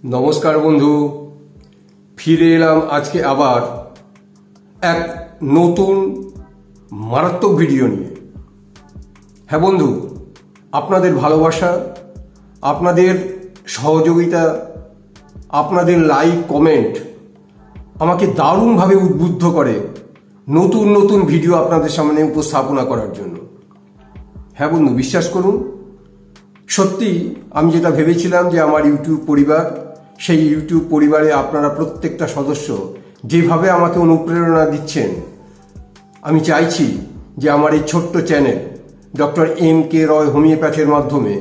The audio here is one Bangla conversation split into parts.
নমস্কার বন্ধু, ফিরে এলাম আজকে আবার এক নতুন মারাত্মক ভিডিও নিয়ে। হ্যাঁ বন্ধু, আপনাদের ভালোবাসা, আপনাদের সহযোগিতা, আপনাদের লাইক কমেন্ট আমাকে দারুণভাবে উদ্বুদ্ধ করে নতুন নতুন ভিডিও আপনাদের সামনে উপস্থাপনা করার জন্য। হ্যাঁ বন্ধু, বিশ্বাস করুন, সত্যি আমি যেটা ভেবেছিলাম যে আমার ইউটিউব পরিবার, সেই ইউটিউব পরিবারে আপনারা প্রত্যেকটা সদস্য যেভাবে আমাকে অনুপ্রেরণা দিচ্ছেন, আমি চাইছি যে আমার এই ছোট্ট চ্যানেল ডক্টর MK রয় হোমিওপ্যাথির মাধ্যমে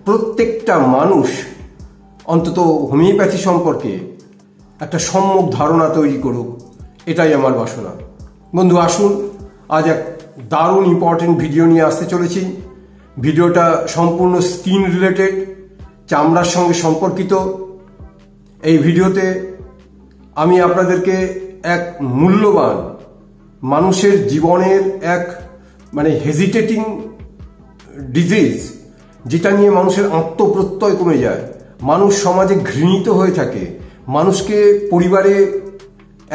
প্রত্যেকটা মানুষ অন্তত হোমিওপ্যাথি সম্পর্কে একটা সম্যক ধারণা তৈরি করুক, এটাই আমার বাসনা। বন্ধু আসুন, আজ এক দারুণ ইম্পর্টেন্ট ভিডিও নিয়ে আসতে চলেছি। ভিডিওটা সম্পূর্ণ স্কিন রিলেটেড, চামড়ার সঙ্গে সম্পর্কিত। এই ভিডিওতে আমি আপনাদেরকে এক মূল্যবান মানুষের জীবনের এক হেজিটেটিং ডিজিজ, যেটা নিয়ে মানুষের আত্মপ্রত্যয় কমে যায়, মানুষ সমাজে ঘৃণিত হয়ে থাকে, মানুষকে পরিবারে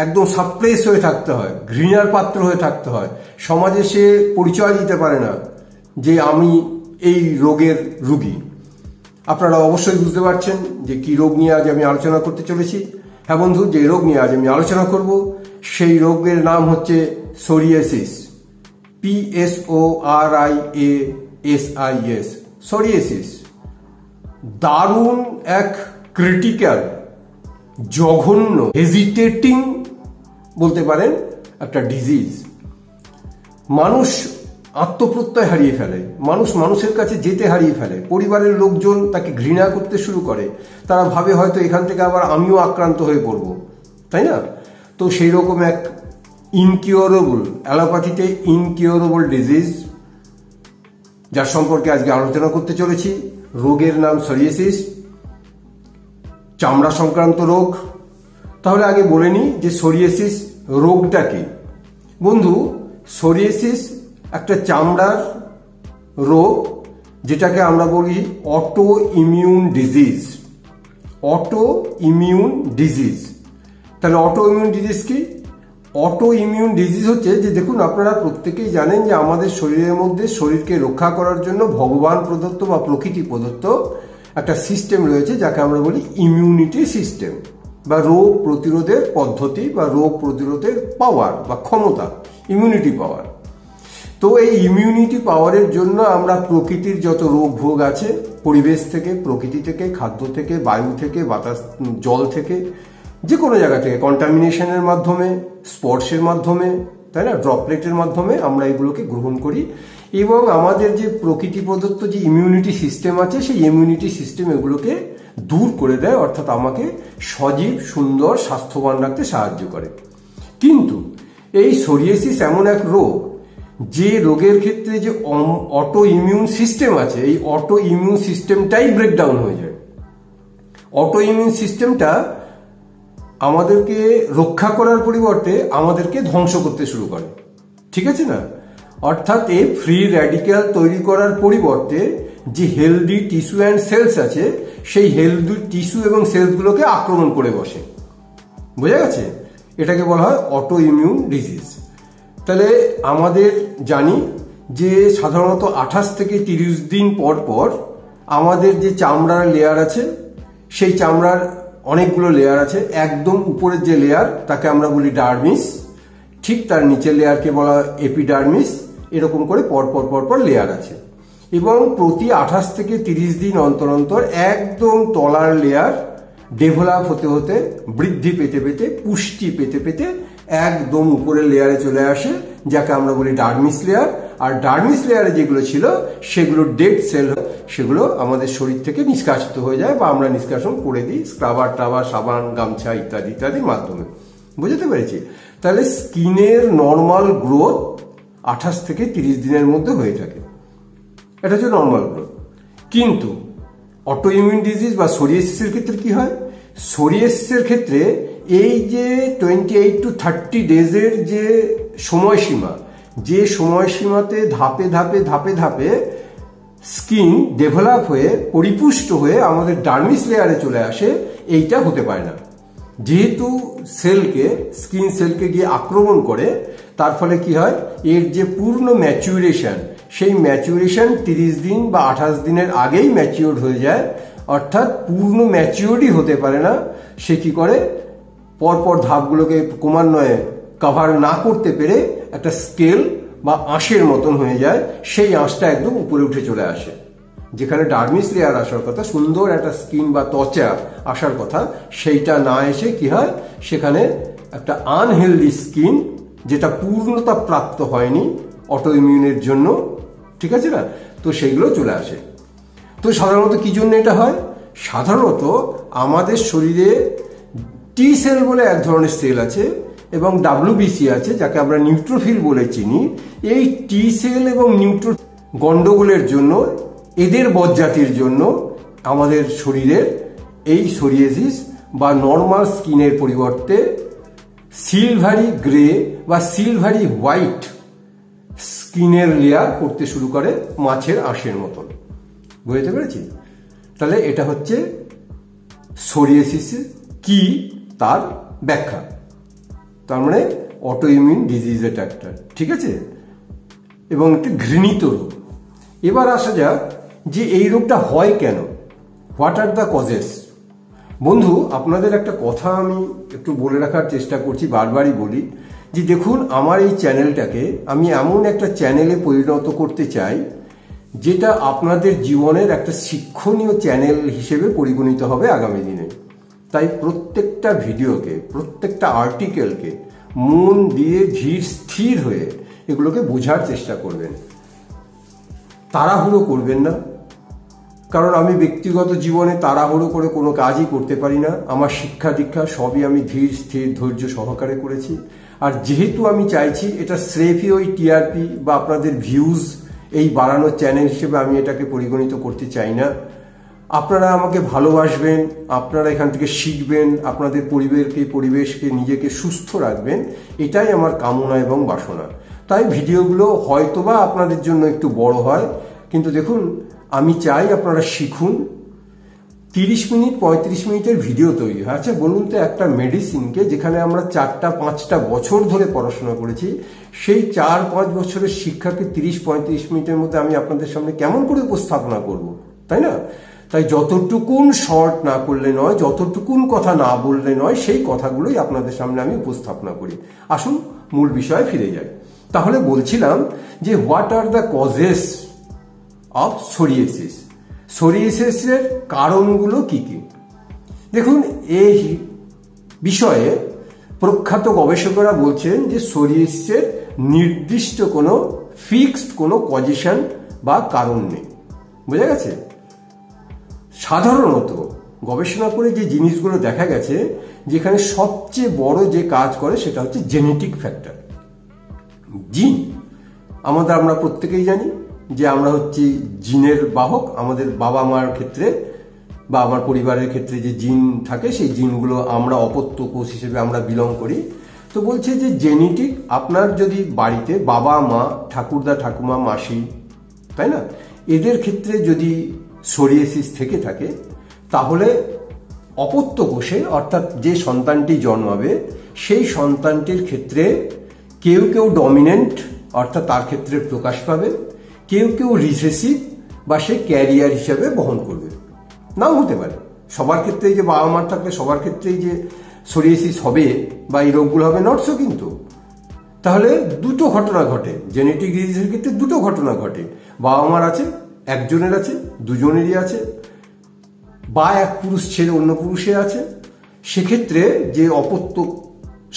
একদম সাপ্রেস হয়ে থাকতে হয়, ঘৃণার পাত্র হয়ে থাকতে হয়, সমাজে সে পরিচয় দিতে পারে না যে আমি এই রোগের রোগী। আপনারা অবশ্যই বুঝতে পারছেন যে কি রোগ নিয়ে আজ আমি আলোচনা করতে চলেছি। হ্যাঁ বন্ধু, যে রোগ নিয়ে আজ আমি আলোচনা করব সেই রোগের নাম হচ্ছে সোরিয়াসিস। PSORIASIS, psoriasis. দারুণ এক ক্রিটিক্যাল, জঘন্য, হেজিটেটিং বলতে পারেন একটা ডিজিজ। মানুষ আত্মপ্রত্যয় হারিয়ে ফেলে, মানুষ মানুষের কাছে যেতে হারিয়ে ফেলে, পরিবারের লোকজন তাকে ঘৃণা করতে শুরু করে, তারা ভাবে হয়তো এখান থেকে আবার আমিও আক্রান্ত হয়ে পড়ব, তাই না? তো সেই রকম এক ইনকিউরেবল, অ্যালোপ্যাথিতে ইনকিউরেবল ডিজিজ, যার সম্পর্কে আজকে আলোচনা করতে চলেছি। রোগের নাম সোরিয়াসিস, চামড়া সংক্রান্ত রোগ। তাহলে আগে বলে নিই যে সোরিয়াসিস রোগটা কি। বন্ধু, সোরিয়াসিস একটা চামড়ার রোগ, যেটাকে আমরা বলি auto immune disease. Auto immune disease. তাহলে অটো ইমিউন ডিজিজ কি? অটো ইমিউন ডিজিজ হচ্ছে যে, দেখুন আপনারা প্রত্যেকেই জানেন যে আমাদের শরীরের মধ্যে শরীরকে রক্ষা করার জন্য ভগবান প্রদত্ত বা প্রকৃতি প্রদত্ত একটা সিস্টেম রয়েছে, যাকে আমরা বলি ইমিউনিটি সিস্টেম বা রোগ প্রতিরোধের পদ্ধতি বা রোগ প্রতিরোধের পাওয়ার বা ক্ষমতা, ইমিউনিটি পাওয়ার। তো এই ইমিউনিটি পাওয়ারের জন্য আমরা প্রকৃতির যত রোগ ভোগ আছে, পরিবেশ থেকে, প্রকৃতি থেকে, খাদ্য থেকে, বায়ু থেকে, বাতাস, জল থেকে, যে কোনো জায়গা থেকে, কন্টামিনেশনের মাধ্যমে, স্পর্শের মাধ্যমে, তাই না, ড্রপলেটের মাধ্যমে আমরা এগুলোকে গ্রহণ করি। এবং আমাদের যে প্রকৃতি প্রদত্ত যে ইমিউনিটি সিস্টেম আছে, সেই ইমিউনিটি সিস্টেম এগুলোকে দূর করে দেয়, অর্থাৎ আমাকে সজীব, সুন্দর, স্বাস্থ্যবান রাখতে সাহায্য করে। কিন্তু এই সোরিয়াসিস এমন এক রোগ, যে রোগের ক্ষেত্রে যে অটো ইমিউন সিস্টেম আছে, এই অটো ইমিউন সিস্টেমটাই ব্রেকডাউন হয়ে যায়। অটো ইমিউন সিস্টেমটা আমাদেরকে রক্ষা করার পরিবর্তে আমাদেরকে ধ্বংস করতে শুরু করে, ঠিক আছে না? অর্থাৎ এই ফ্রি র্যাডিক্যাল তৈরি করার পরিবর্তে যে হেলদি টিস্যু অ্যান্ড সেলস আছে, সেই হেলদি টিস্যু এবং সেলসগুলোকে আক্রমণ করে বসে। বোঝা গেছে? এটাকে বলা হয় অটো ইমিউন ডিজিজ। তাহলে আমাদের জানি যে সাধারণত 28 থেকে 30 দিন পর পর আমাদের যে চামড়ার লেয়ার আছে, সেই চামড়ার অনেকগুলো লেয়ার আছে। একদম উপরের যে লেয়ার, তাকে আমরা বলি ডার্মিস, ঠিক তার নিচের লেয়ারকে বলা এপিডার্মিস। এরকম করে পর লেয়ার আছে। এবং প্রতি 28 থেকে 30 দিন অন্তর অন্তর একদম তলার লেয়ার ডেভেলপ হতে হতে, বৃদ্ধি পেতে পেতে, পুষ্টি পেতে পেতে একদম উপরের লেয়ারে চলে আসে, যাকে আমরা বলি ডার্মিস লেয়ার। আর ডার্মিস লেয়ারে যেগুলো ছিল, সেগুলো ডেড সেল, সেগুলো আমাদের শরীর থেকে নিষ্কাশিত হয়ে যায় বা আমরা নিষ্কাশন করে দিই স্ক্রাবার টাবার, সাবান, গামছা ইত্যাদি ইত্যাদির মাধ্যমে। বুঝতে পেরেছি? তাহলে স্কিনের নর্মাল গ্রোথ 28 থেকে 30 দিনের মধ্যে হয়ে থাকে। এটা হচ্ছে নর্মাল গ্রোথ। কিন্তু অটো ইমিউন ডিজিজ বা সোরিয়াসিসের ক্ষেত্রে কি হয়? সোরিয়াসিসের ক্ষেত্রে এই যে 28 to 30 ডেজের যে সময়সীমা, যে সময়সীমাতে ধাপে ধাপে ধাপে ধাপে স্কিন ডেভেলপ হয়ে, পরিপুষ্ট হয়ে আমাদের ডার্মিস লেয়ারে চলে আসে, এইটা হতে পারে না। যেহেতু স্কিন সেলকে গিয়ে আক্রমণ করে, তার ফলে কি হয়, এর যে পূর্ণ ম্যাচুরেশন, সেই ম্যাচুরেশন 30 দিন বা 28 দিনের আগেই ম্যাচিওর হয়ে যায়, অর্থাৎ পূর্ণ ম্যাচিওরই হতে পারে না। সে কি করে, পরপর ধাপগুলোকে ক্রমান্বয়ে কভার না করতে পেরে একটা স্কেল বা আঁশের মতন হয়ে যায়। সেই আঁশটা একদম উপরে উঠে চলে আসে, যেখানে ডার্মিস লেয়ার আসার কথা, সুন্দর একটা স্কিন বা ত্বচা আসার কথা, সেইটা না এসে কি হয়, সেখানে একটা আনহেলদি স্কিন, যেটা পূর্ণতা প্রাপ্ত হয়নি অটো ইমিউনের জন্য, ঠিক আছে না, তো সেইগুলো চলে আসে। তো সাধারণত কি জন্য এটা হয়? সাধারণত আমাদের শরীরে টি সেল বলে এক ধরনের সেল আছে এবং WBC আছে, যাকে আমরা নিউট্রোফিল বলে চিনি। এই টি সেল এবং নিউট্রো গন্ডগোলের জন্য, এদের বজ্জাতির জন্য আমাদের শরীরের এই সোরিয়াসিস বা নর্মাল স্কিনের পরিবর্তে সিলভারি গ্রে বা সিলভারি হোয়াইট স্কিনের লেয়ার করতে শুরু করে, মাছের আঁশের মতন। বুঝতে পেরেছি? তাহলে এটা হচ্ছে সোরিয়াসিস কি, তার ব্যাখ্যা। তার মানে অটো ইমিউন ডিজিজ এটা একটা, ঠিক আছে, এবং একটি ঘৃণিত রোগ। এবার আসা যাক যে এই রোগটা হয় কেন, হোয়াট আর দ্য কজেস। বন্ধু, আপনাদের একটা কথা আমি একটু বলে রাখার চেষ্টা করছি, বারবারই বলি, যে দেখুন, আমার এই চ্যানেলটাকে আমি এমন একটা চ্যানেলে পরিণত করতে চাই যেটা আপনাদের জীবনের একটা শিক্ষণীয় চ্যানেল হিসেবে পরিগণিত হবে আগামী দিনে। তাই প্রত্যেকটা ভিডিওকে, প্রত্যেকটা আর্টিকেলকে মন দিয়ে ধীর স্থির হয়ে এগুলোকে বোঝার চেষ্টা করবেন, তাড়াহুড়ো করবেন না। কারণ আমি ব্যক্তিগত জীবনে তাড়াহুড়ো করে কোনো কাজই করতে পারি না। আমার শিক্ষা দীক্ষা সবই আমি ধীর স্থির ধৈর্য সহকারে করেছি। আর যেহেতু আমি চাইছি এটা স্রেফই ওই টিআরপি বা আপনাদের ভিউজ এই বাড়ানোর চ্যানেল হিসেবে আমি এটাকে পরিগণিত করতে চাই না। আপনারা আমাকে ভালোবাসবেন, আপনারা এখান থেকে শিখবেন, আপনাদের পরিবেশকে নিজেকে সুস্থ রাখবেন, এটাই আমার কামনা এবং বাসনা। তাই ভিডিওগুলো হয়তোবা আপনাদের জন্য একটু বড় হয়, কিন্তু দেখুন, আমি চাই আপনারা শিখুন। 30 মিনিট 35 মিনিটের ভিডিও তৈরি হয়। আচ্ছা বলুন তো, একটা মেডিসিনকে যেখানে আমরা 4-5টা বছর ধরে পড়াশোনা করেছি, সেই 4-5 বছরের শিক্ষাকে 30-35 মিনিটের মধ্যে আমি আপনাদের সামনে কেমন করে উপস্থাপনা করব, তাই না? তাই যতটুকুন শর্ট না করলে নয়, যতটুকুন কথা না বললে নয়, সেই কথাগুলোই আপনাদের সামনে আমি উপস্থাপনা করি। আসুন মূল বিষয়ে ফিরে যাই। তাহলে বলছিলাম যে what are the causes of psoriasis. সোরিয়াসিসের কারণগুলো কি কি? দেখুন, এই বিষয়ে প্রখ্যাত গবেষকরা বলছেন যে সোরিয়াসিসের নির্দিষ্ট কোনো ফিক্সড কোনো কজেশন বা কারণ নেই। বোঝা গেছে? সাধারণত গবেষণা করে যে জিনিসগুলো দেখা গেছে, যেখানে সবচেয়ে বড় যে কাজ করে সেটা হচ্ছে জেনেটিক ফ্যাক্টর, জিন। আমরা প্রত্যেকেই জানি যে আমরা হচ্ছি জিনের বাহক। আমাদের বাবা মার ক্ষেত্রে বা আমার পরিবারের ক্ষেত্রে যে জিন থাকে, সেই জিনগুলো আমরা অপত্য কোষ হিসেবে আমরা বিলং করি। তো বলছে যে জেনেটিক, আপনার যদি বাড়িতে বাবা মা, ঠাকুরদা ঠাকুমা, মাসি, তাই না, এদের ক্ষেত্রে যদি সোরিয়াসিস থেকে থাকে, তাহলে অপত্য কোষে, অর্থাৎ যে সন্তানটি জন্মাবে সেই সন্তানটির ক্ষেত্রে কেউ কেউ ডমিনেন্ট, অর্থাৎ তার ক্ষেত্রে প্রকাশ পাবে, কেউ কেউ রিসেসিভ বা সে ক্যারিয়ার হিসেবে বহন করবে। নাও হতে পারে সবার ক্ষেত্রেই যে বাবা মার থাকলে সবার ক্ষেত্রেই যে সোরিয়াসিস হবে বা এই রোগগুলো হবে, নটসো। কিন্তু তাহলে দুটো ঘটনা ঘটে, জেনেটিক ডিজিজের ক্ষেত্রে দুটো ঘটনা ঘটে। বাবা মার আছে, একজনের আছে, দুজনেরই আছে, বা এক পুরুষ ছেড়ে অন্য পুরুষে আছে। সেক্ষেত্রে যে অপত্য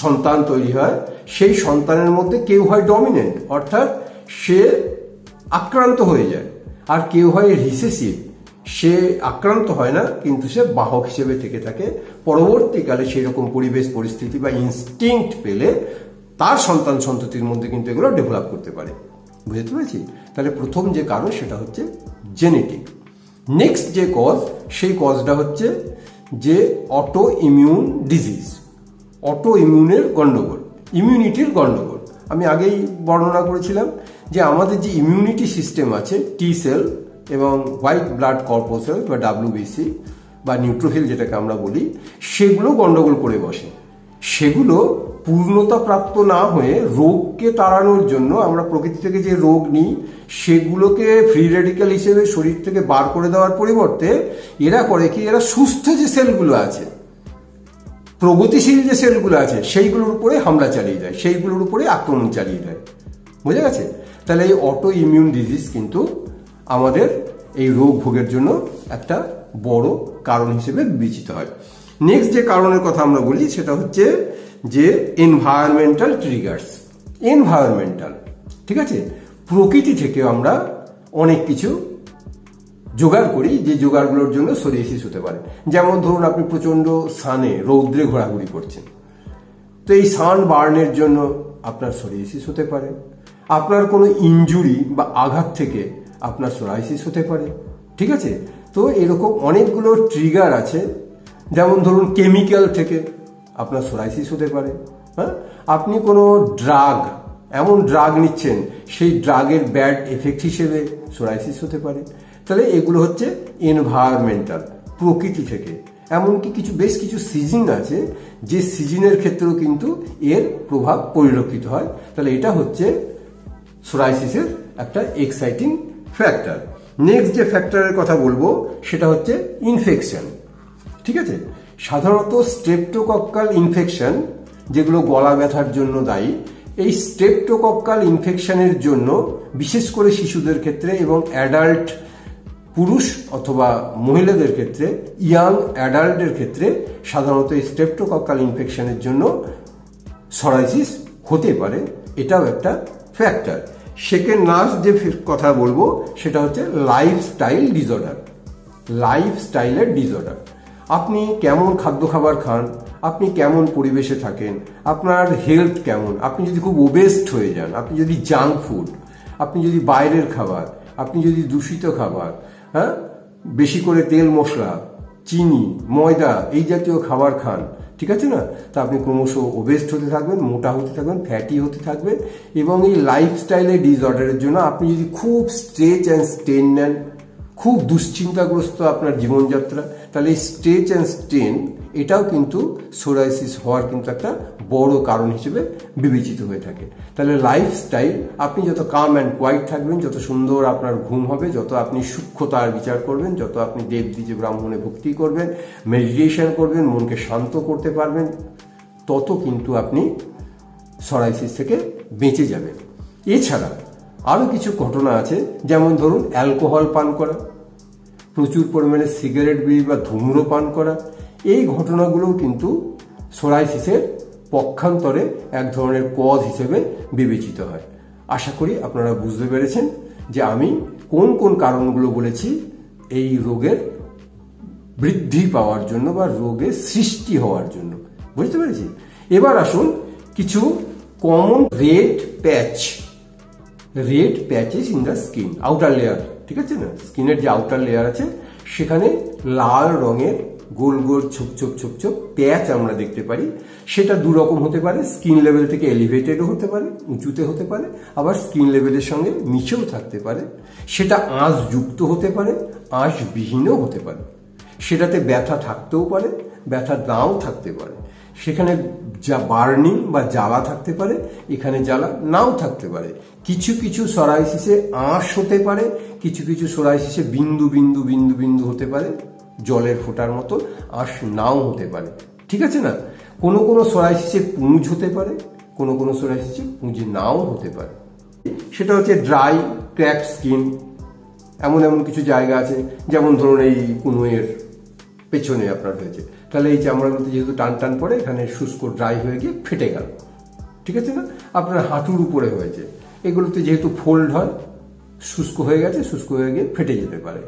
সন্তান তৈরি হয়, সেই সন্তানের মধ্যে কেউ হয় ডমিনেন্ট, অর্থাৎ সে আক্রান্ত হয়ে যায়, আর কেউ হয় রিসেসিভ, সে আক্রান্ত হয় না কিন্তু সে বাহক হিসেবে থেকে থাকে। পরবর্তীকালে সেই রকম পরিবেশ পরিস্থিতি বা ইনস্টিংক্ট পেলে তার সন্তান সন্ততির মধ্যে কিন্তু এগুলো ডেভেলপ করতে পারে। বুঝতে পেরেছি? তাহলে প্রথম যে কারণ সেটা হচ্ছে জেনেটিক। নেক্সট যে কজ, সেই কজটা হচ্ছে যে অটো ইমিউন ডিজিজ, অটো ইমিউনের গন্ডগোল, ইমিউনিটির গন্ডগোল। আমি আগেই বর্ণনা করেছিলাম যে আমাদের যে ইমিউনিটি সিস্টেম আছে, টি সেল এবং হোয়াইট ব্লাড কর্পোসেল বা WBC, বা নিউট্রোফিল যেটাকে আমরা বলি, সেগুলো গন্ডগোল করে বসে। সেগুলো পূর্ণতা প্রাপ্ত না হয়ে রোগকে তাড়ানোর জন্য আমরা প্রকৃতি থেকে যে রোগ নিই সেগুলোকে ফ্রি রেডিক্যাল হিসেবে শরীর থেকে বার করে দেওয়ার পরিবর্তে এরা করে কি, এরা সুস্থ যে সেলগুলো আছে, প্রগতিশীল যে সেলগুলো আছে, সেইগুলোর উপরে হামলা চালিয়ে যায়, সেইগুলোর উপরে আক্রমণ চালিয়ে যায়। বুঝা গেছে? তাহলে এই অটো ইমিউন ডিজিজ কিন্তু আমাদের এই রোগ ভোগের জন্য একটা বড় কারণ হিসেবে বিবেচিত হয়। নেক্সট যে কারণের কথা আমরা বলি সেটা হচ্ছে যে এনভায়রনমেন্টাল ট্রিগার্স। এনভায়রনমেন্টাল, ঠিক আছে, প্রকৃতি থেকে আমরা অনেক কিছু জোগাড় করি, যে জোগাড়গুলোর জন্য সোরিয়াসিস হতে পারে। যেমন ধরুন আপনি প্রচন্ড সানে, রৌদ্রে ঘোরাঘুরি করছেন, তো এই সান বার্নের জন্য আপনার সোরিয়াসিস হতে পারে। আপনার কোনো ইনজুরি বা আঘাত থেকে আপনার সোরাইসিস হতে পারে, ঠিক আছে। তো এরকম অনেকগুলো ট্রিগার আছে। যেমন ধরুন কেমিক্যাল থেকে আপনার সোরাইসিস হতে পারে। হ্যাঁ, আপনি কোনো ড্রাগ, এমন ড্রাগ নিচ্ছেন, সেই ড্রাগের ব্যাড এফেক্ট হিসেবে সোরাইসিস হতে পারে। তাহলে এগুলো হচ্ছে এনভায়রনমেন্টাল, প্রকৃতি থেকে। এমনকি বেশ কিছু সিজন আছে, যে সিজনের ক্ষেত্রেও কিন্তু এর প্রভাব পরিলক্ষিত হয়। তাহলে এটা হচ্ছে সোরাইসিসের একটা এক্সাইটিং ফ্যাক্টর। নেক্সট যে ফ্যাক্টরের কথা বলবো সেটা হচ্ছে ইনফেকশন, ঠিক আছে। সাধারণত স্ট্রেপ্টোকক্কাল ইনফেকশন, যেগুলো গলা ব্যথার জন্য দায়ী, এই স্ট্রেপ্টোকক্কাল ইনফেকশনের জন্য বিশেষ করে শিশুদের ক্ষেত্রে এবং অ্যাডাল্ট পুরুষ অথবা মহিলাদের ক্ষেত্রে, ইয়াং অ্যাডাল্টের ক্ষেত্রে সাধারণত এই স্ট্রেপ্টোকক্কাল ইনফেকশনের জন্য সোরাইসিস হতে পারে। এটাও একটা ফ্যাক্টর। সেকেন্ড লাস্ট যে কথা বলবো সেটা হচ্ছে লাইফস্টাইল ডিসঅর্ডার। লাইফস্টাইলের ডিসঅর্ডার, আপনি কেমন খাদ্য খাবার খান, আপনি কেমন পরিবেশে থাকেন, আপনার হেলথ কেমন, আপনি যদি খুব ওবেস্ট হয়ে যান, আপনি যদি জাঙ্ক ফুড, আপনি যদি বাইরের খাবার, আপনি যদি দূষিত খাবার, হ্যাঁ, বেশি করে তেল মশলা, চিনি, ময়দা এই জাতীয় খাবার খান, ঠিক আছে না, তা আপনি ক্রমশ ওবেস্ট হতে থাকবেন, মোটা হতে থাকবেন, ফ্যাটি হতে থাকবেন। এবং এই লাইফস্টাইলের ডিসঅর্ডারের জন্য আপনি যদি খুব স্ট্রেচ অ্যান্ড স্টেন নেন, খুব দুশ্চিন্তাগ্রস্ত আপনার জীবনযাত্রা, তাহলে এই স্ট্রেচ অ্যান্ড স্টেন এটাও কিন্তু সোরাইসিস হওয়ার কিন্তু একটা বড় কারণ হিসেবে বিবেচিত হয়ে থাকে। তাহলে লাইফস্টাইল, আপনি যত কাম অ্যান্ড কোয়াইট থাকবেন, যত সুন্দর আপনার ঘুম হবে, যত আপনি সূক্ষ্মতার বিচার করবেন, যত আপনি দেবদ্বিজে ব্রাহ্মণে ভক্তি করবেন, মেডিটেশন করবেন, মনকে শান্ত করতে পারবেন, তত কিন্তু আপনি সোরাইসিস থেকে বেঁচে যাবেন। এছাড়া আরও কিছু ঘটনা আছে, যেমন ধরুন অ্যালকোহল পান করা, প্রচুর পরিমাণে সিগারেট বিড়ি বা ধূম্রপান করা, এই ঘটনাগুলোও কিন্তু সোরাইসিসের পক্ষান্তরে এক ধরনের কজ হিসেবে বিবেচিত হয়। আশা করি আপনারা বুঝতে পেরেছেন যে আমি কোন কোন কারণগুলো বলেছি এই রোগের বৃদ্ধি পাওয়ার জন্য বা রোগের সৃষ্টি হওয়ার জন্য। বুঝতে পেরেছি? এবার আসুন কিছু common red patches in the skin, outer layer, ঠিক আছে না, স্কিনের যে আউটার লেয়ার আছে সেখানে লাল রঙের গোল গোল ছোপ ছোপ প্যাচ আমরা দেখতে পারি। সেটা দু রকম হতে পারে, স্কিন লেভেল থেকে এলিভেটেডও হতে পারে, উঁচুতে হতে পারে, আবার স্কিন লেভেলের সঙ্গে মিশেও থাকতে পারে। সেটা আঁশযুক্ত হতে পারে, আঁশবিহীনও হতে পারে। সেটাতে ব্যথা থাকতেও পারে, ব্যথা নাও থাকতে পারে। সেখানে যা বার্নিং বা জ্বালা থাকতে পারে, এখানে জ্বালা নাও থাকতে পারে। কিছু কিছু সোরাইসিসে আঁশ হতে পারে, কিছু কিছু সোরাইসিসে বিন্দু বিন্দু বিন্দু বিন্দু হতে পারে, জলের ফোঁটার মতো, আঁশ নাও হতে পারে, ঠিক আছে না। কোনো কোনো সোরাইসিসে পুঁজ হতে পারে, কোনো কোনো সোরাইসিসে পুঁজ নাও হতে পারে। সেটা হচ্ছে ড্রাই ক্র্যাকড স্কিন। এমন এমন কিছু জায়গা আছে, যেমন ধরুন এই কুনুয়ের পেছনে আপনার হয়েছে, তাহলে এই চামড়াগুলোতে যেহেতু টান টান পড়ে, এখানে শুষ্ক ড্রাই হয়ে গিয়ে ফেটে গেল, ঠিক আছে না। আপনার হাঁটুর উপরে হয়েছে, এগুলোতে যেহেতু ফোল্ড হয়, শুষ্ক হয়ে গেছে, শুষ্ক হয়ে গিয়ে ফেটে যেতে পারে।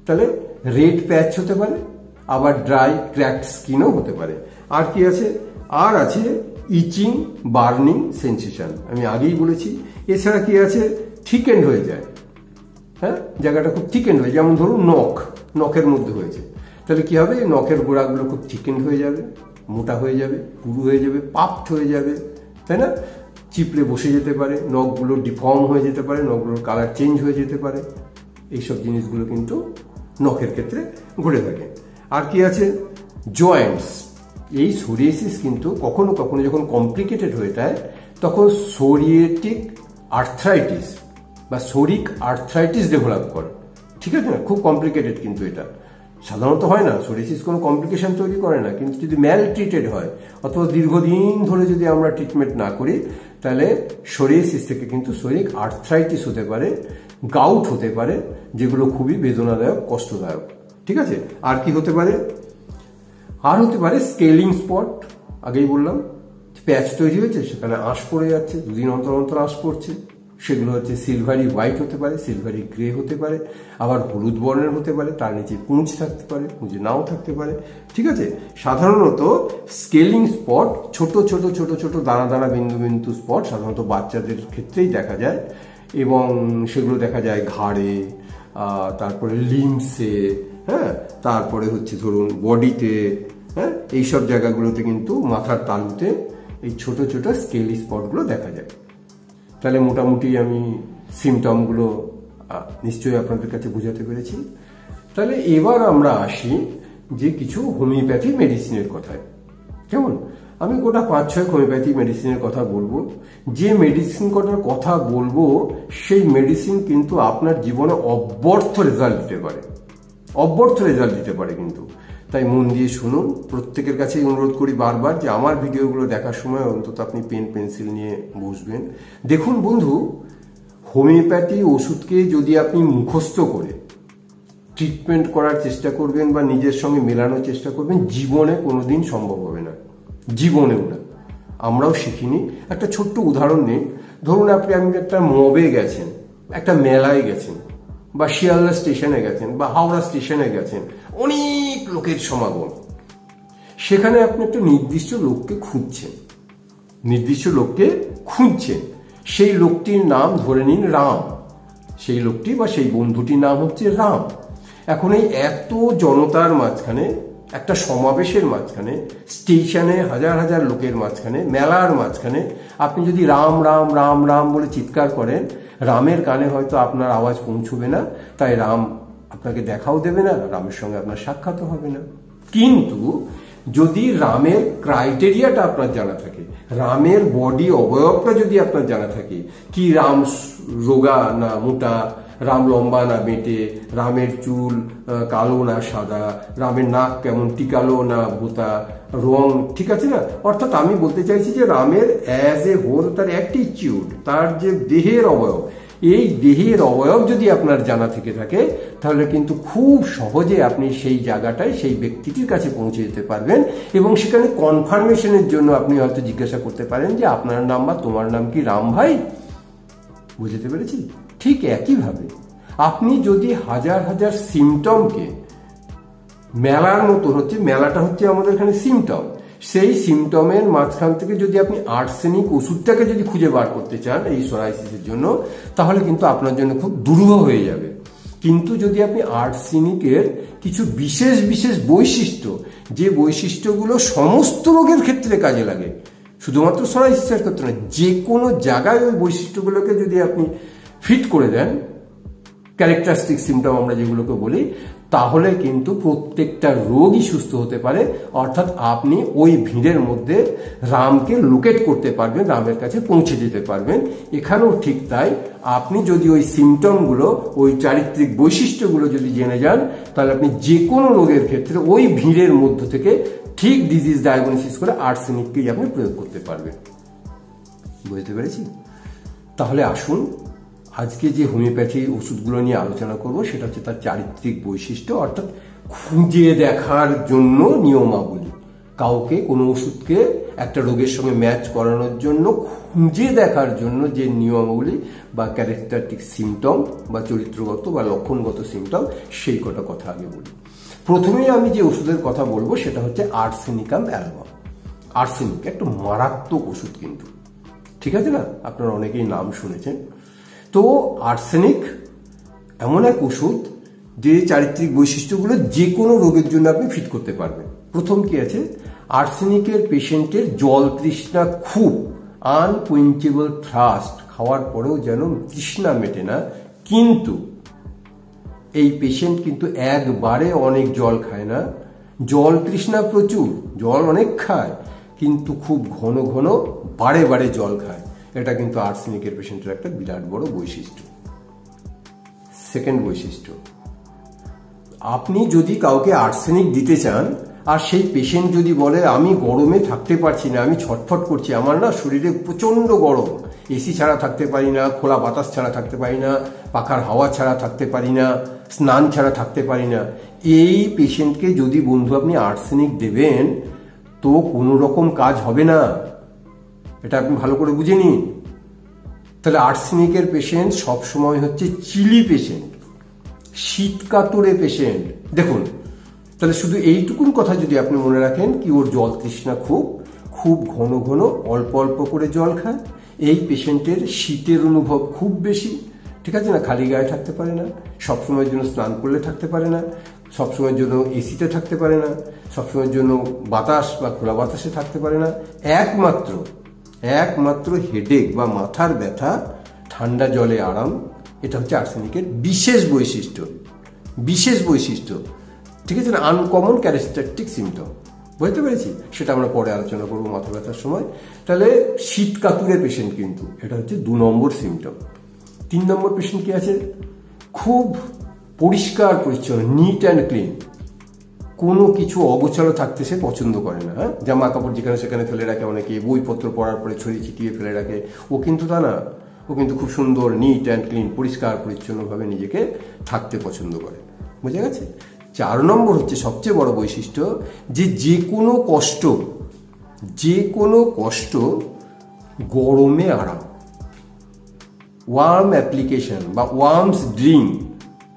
তাহলে রেড প্যাচ হতে পারে, আবার ড্রাই ক্র্যাকড স্কিনও হতে পারে। আর কি আছে? আর আছে ইচিং, বার্নিং সেন্সেশন, আমি আগেই বলেছি। এছাড়া কি আছে? থিকেন্ড হয়ে যায়, হ্যাঁ, জায়গাটা খুব থিকেন্ড হয়ে, যেমন ধরুন নখের মধ্যে হয়েছে, তাহলে কি হবে? নখের গোড়াগুলো খুব থিকেন্ড হয়ে যাবে, মোটা হয়ে যাবে, পুরু হয়ে যাবে, পাফড হয়ে যাবে, তাই না। চিপড়ে বসে যেতে পারে, নখগুলো ডিফর্ম হয়ে যেতে পারে, নখগুলোর কালার চেঞ্জ হয়ে যেতে পারে। এইসব জিনিসগুলো কিন্তু নখের ক্ষেত্রে ঘটে থাকে। আর কি আছে, জয়েন্টস। এই সোরিয়াসিস কিন্তু কখনো কখনো যখন কমপ্লিকেটেড হয়ে যায় তখন সোরিয়েটিক আর্থ্রাইটিস বা সোরিক আর্থ্রাইটিস ডেভেলপ করে। ঠিক আছে না, খুব কমপ্লিকেটেড কিন্তু এটা সাধারণত হয় না, সোরিয়াসিস কোনো কমপ্লিকেশন তৈরি করে না, কিন্তু যদি ম্যাল ট্রিটেড হয় অথবা দীর্ঘদিন ধরে যদি আমরা ট্রিটমেন্ট না করি তাহলে সোরিয়াসিস থেকে কিন্তু সোরিক আর্থ্রাইটিস হতে পারে, গাউট হতে পারে, যেগুলো খুবই বেদনাদায়ক, কষ্টদায়ক। ঠিক আছে, আর কি হতে পারে, আর হতে পারে স্কেলিং স্পট। আগেই বললাম প্যাচ তৈরি হয়েছে, সেখানে আঁশ পড়ে যাচ্ছে, দুদিন অন্তর অন্তর আঁশ পড়ছে, সেগুলো হচ্ছে সিলভারি হোয়াইট হতে পারে, সিলভারি গ্রে হতে পারে, আবার হলুদ বর্ণের হতে পারে, তার নিচে পুঁজ থাকতে পারে, পুঁজে নাও থাকতে পারে। ঠিক আছে, সাধারণত স্কেলিং স্পট ছোট ছোট ছোট ছোট দানা দানা বিন্দু বিন্দু স্পট সাধারণত বাচ্চাদের ক্ষেত্রেই দেখা যায়, এবং সেগুলো দেখা যায় ঘাড়ে, তারপরে লিম্সে, হ্যাঁ, তারপরে হচ্ছে ধরুন বডিতে, হ্যাঁ, এইসব জায়গাগুলোতে কিন্তু মাথার তালুতে এই ছোট ছোট স্কেলি স্পটগুলো দেখা যায়। তাহলে মোটামুটি আমি সিমটমগুলো নিশ্চয়ই আপনাদের কাছে বোঝাতে পেরেছি। তাহলে এবার আমরা আসি যে কিছু হোমিওপ্যাথি মেডিসিনের কথায়। কেমন, আমি গোটা 5-6 হোমিওপ্যাথি মেডিসিনের কথা বলবো। যে মেডিসিন কটার কথা বলবো সেই মেডিসিন কিন্তু আপনার জীবনে অব্যর্থ রেজাল্ট দিতে পারে, অব্যর্থ রেজাল্ট দিতে পারে কিন্তু। তাই মন দিয়ে শুনুন। প্রত্যেকের কাছেই অনুরোধ করি বারবার যে আমার ভিডিওগুলো দেখার সময় অন্তত আপনি পেন পেন্সিল নিয়ে বসবেন। দেখুন বন্ধু, হোমিওপ্যাথি ওষুধকে যদি আপনি মুখস্থ করে ট্রিটমেন্ট করার চেষ্টা করবেন বা নিজের সঙ্গে মেলানোর চেষ্টা করবেন, জীবনে কোনোদিন সম্ভব হবে না, জীবনেও না। আমরাও শিখিনি। একটা ছোট্ট উদাহরণ নিন, ধরুন আপনি একটা মবে গেছেন, একটা মেলায় গেছেন, বা শিয়ালদা স্টেশনে গেছেন, বা হাওড়া স্টেশনে গেছেন, অনেক লোকের সমাগম। সেখানে আপনি একটা নির্দিষ্ট লোককে খুঁজছেন, নির্দিষ্ট লোককে খুঁজছেন, সেই লোকটির নাম ধরে নিন রাম, সেই লোকটি বা সেই বন্ধুটির নাম হচ্ছে রাম। এখন এই এত জনতার মাঝখানে, একটা সমাবেশের মাঝখানে, স্টেশনে হাজার হাজার লোকের মাঝখানে, মেলার মাঝখানে আপনি যদি রাম রাম রাম রাম বলে চিৎকার করেন, রামের কানে হয়তো আপনার আওয়াজ পৌঁছবে না, তাই রাম আপনাকে দেখাও দেবে না, রামের সঙ্গে আপনার সাক্ষাৎও হবে না। কিন্তু যদি রামের ক্রাইটেরিয়াটা আপনার জানা থাকে, রামের বডি অবয়বটা যদি আপনার জানা থাকে, কি রাম রোগা না মোটা, রাম লম্বা না বেঁটে, রামের চুল কালো না সাদা, রামের নাক কেমন টিকালো না ভোতা, রং ঠিক আছে না, অর্থাৎ আমি বলতে চাইছি যে রামের অ্যাজ এ হোল, তার অ্যাটিটিউড, তার যে দেহের অবয়ব, এই দেহের অবয়ব যদি আপনার জানা থেকে থাকে তাহলে কিন্তু খুব সহজে আপনি সেই জায়গাটায় সেই ব্যক্তিটির কাছে পৌঁছে যেতে পারবেন, এবং সেখানে কনফার্মেশনের জন্য আপনি হয়তো জিজ্ঞাসা করতে পারেন যে আপনার নাম বা তোমার নাম কি রাম ভাই? বুঝতে পেরেছি? ঠিক একইভাবে আপনি যদি হাজার হাজার সিমটমকে মেলার মতো হচ্ছে, মেলাটা হচ্ছে আমাদের এখানে সিমটম, সেই সিমটমের মাঝখান থেকে যদি আপনি আর্সেনিক ওষুধটাকে যদি খুঁজে বার করতে চান এই সোরাইসিসের জন্য, তাহলে কিন্তু আপনার জন্য খুব দুরূহ হয়ে যাবে। কিন্তু যদি আপনি আর্সেনিকের কিছু বিশেষ বিশেষ বৈশিষ্ট্য, যে বৈশিষ্ট্যগুলো সমস্ত রোগের ক্ষেত্রে কাজে লাগে, শুধুমাত্র সোরাইসিসের ক্ষেত্রে নয়, যে কোনো জায়গায় ওই বৈশিষ্ট্যগুলোকে যদি আপনি ফিট করে দেন, ক্যারেক্টারিস্টিক সিমটম আমরা যেগুলোকে বলি, তাহলে কিন্তু প্রত্যেকটা রোগই সুস্থ হতে পারে। অর্থাৎ আপনি ওই ভিড়ের মধ্যে রামকে লোকেট করতে পারবেন, রামের কাছে পৌঁছে যেতে পারবেন। এখানেও ঠিক তাই, আপনি যদি ওই সিমটমগুলো, ওই চারিত্রিক বৈশিষ্ট্যগুলো যদি জেনে যান, তাহলে আপনি যে কোনো রোগের ক্ষেত্রে ওই ভিড়ের মধ্য থেকে ঠিক ডিজিজ ডায়াগনোসিস করে আর্সেনিককেই আপনি প্রয়োগ করতে পারবেন। বুঝতে পেরেছি? তাহলে আসুন আজকে যে হোমিওপ্যাথি ওষুধগুলো নিয়ে আলোচনা করব সেটা হচ্ছে তার চারিত্রিক বৈশিষ্ট্য, অর্থাৎ খুঁজে দেখার জন্য নিয়মাবলী। কাউকে কোনো ওষুধকে একটা রোগের সঙ্গে ম্যাচ করানোর জন্য খুঁজে দেখার জন্য যে নিয়মাবলী বা ক্যারেক্টারিস্টিক সিমটম বা চরিত্রগত বা লক্ষণগত সিমটম, সেই কটা কথা আগে বলি। প্রথমেই আমি যে ওষুধের কথা বলবো সেটা হচ্ছে আর্সেনিকাম অ্যালবাম। আর্সেনিক একটা মারাত্মক ওষুধ কিন্তু, ঠিক আছে না? আপনারা অনেকেই নাম শুনেছেন। তো আর্সেনিক এমন এক ওষুধ যে চারিত্রিক বৈশিষ্ট্যগুলো যে কোনো রোগের জন্য আপনি ফিট করতে পারবেন। প্রথম কি আছে, আর্সেনিকের পেশেন্টের জল তৃষ্ণা খুব, আনকুয়েঞ্চেবল থ্রাস্ট, খাওয়ার পরেও যেন তৃষ্ণা মেটে না, কিন্তু এই পেশেন্ট কিন্তু একবারে অনেক জল খায় না, জল তৃষ্ণা প্রচুর, জল অনেক খায়, কিন্তু খুব ঘন ঘন বারে বারে জল খায়। এটা কিন্তু আর্সেনিকের পেশেন্টের একটা বিরাট বড় বৈশিষ্ট্য। সেকেন্ড বৈশিষ্ট্য, আপনি যদি কাউকে আর্সেনিক দিতে চান আর সেই পেশেন্ট যদি বলে আমি গরমে থাকতে পারছি না, আমি ছটফট করছি, আমার না শরীরে প্রচন্ড গরম, এসি ছাড়া থাকতে পারি না, খোলা বাতাস ছাড়া থাকতে পারি না, পাখার হাওয়া ছাড়া থাকতে পারি না, স্নান ছাড়া থাকতে পারি না, এই পেশেন্টকে যদি বন্ধু আপনি আর্সেনিক দেবেন তো কোনো রকম কাজ হবে না। এটা আপনি ভালো করে বুঝে নিন। তাহলে আর্সেনিকের পেশেন্ট সবসময় হচ্ছে চিলি পেশেন্ট, শীতকাতুরে পেশেন্ট। দেখুন, তাহলে শুধু এইটুকুন কথা যদি আপনি মনে রাখেন কি ওর জল তৃষ্ণা খুব ঘন ঘন অল্প অল্প করে জল খায়, এই পেশেন্টের শীতের অনুভব খুব বেশি, ঠিক আছে না, খালি গায়ে থাকতে পারে না, সবসময়ের জন্য স্নান করলে থাকতে পারে না, সবসময়ের জন্য এসিতে থাকতে পারে না, সবসময়ের জন্য বাতাস বা খোলা বাতাসে থাকতে পারে না, একমাত্র হেডেক বা মাথার ব্যথা, ঠান্ডা জলে আরাম, এটা হচ্ছে আর্সেনিকের বিশেষ বৈশিষ্ট্য, ঠিক আছে না, আনকমন ক্যারেক্টারিস্টিক সিমটম। বুঝতে পেরেছি? সেটা আমরা পরে আলোচনা করবো মাথা ব্যথার সময়। তাহলে শীতকাতুরে পেশেন্ট কিন্তু এটা হচ্ছে 2 নম্বর সিমটম। 3 নম্বর পেশেন্ট কি আছে? খুব পরিষ্কার পরিচ্ছন্ন, নিট অ্যান্ড ক্লিন, কোনো কিছু অগোছালো থাকতে সে পছন্দ করে না। হ্যাঁ, জামা কাপড় যেখানে সেখানে ফেলে রাখে, অনেকে বইপত্র পড়ার পরে ছড়িয়ে ছিটিয়ে ফেলে রাখে, ও কিন্তু তা না, ও কিন্তু খুব সুন্দর নিট অ্যান্ড ক্লিন, পরিষ্কার পরিচ্ছন্নভাবে নিজেকে থাকতে পছন্দ করে। বুঝে গেছে? 4 নম্বর হচ্ছে সবচেয়ে বড় বৈশিষ্ট্য, যে কোনো কষ্ট গরমে আরাম, ওয়ার্ম অ্যাপ্লিকেশন বা ওয়ার্মস ড্রিঙ্ক,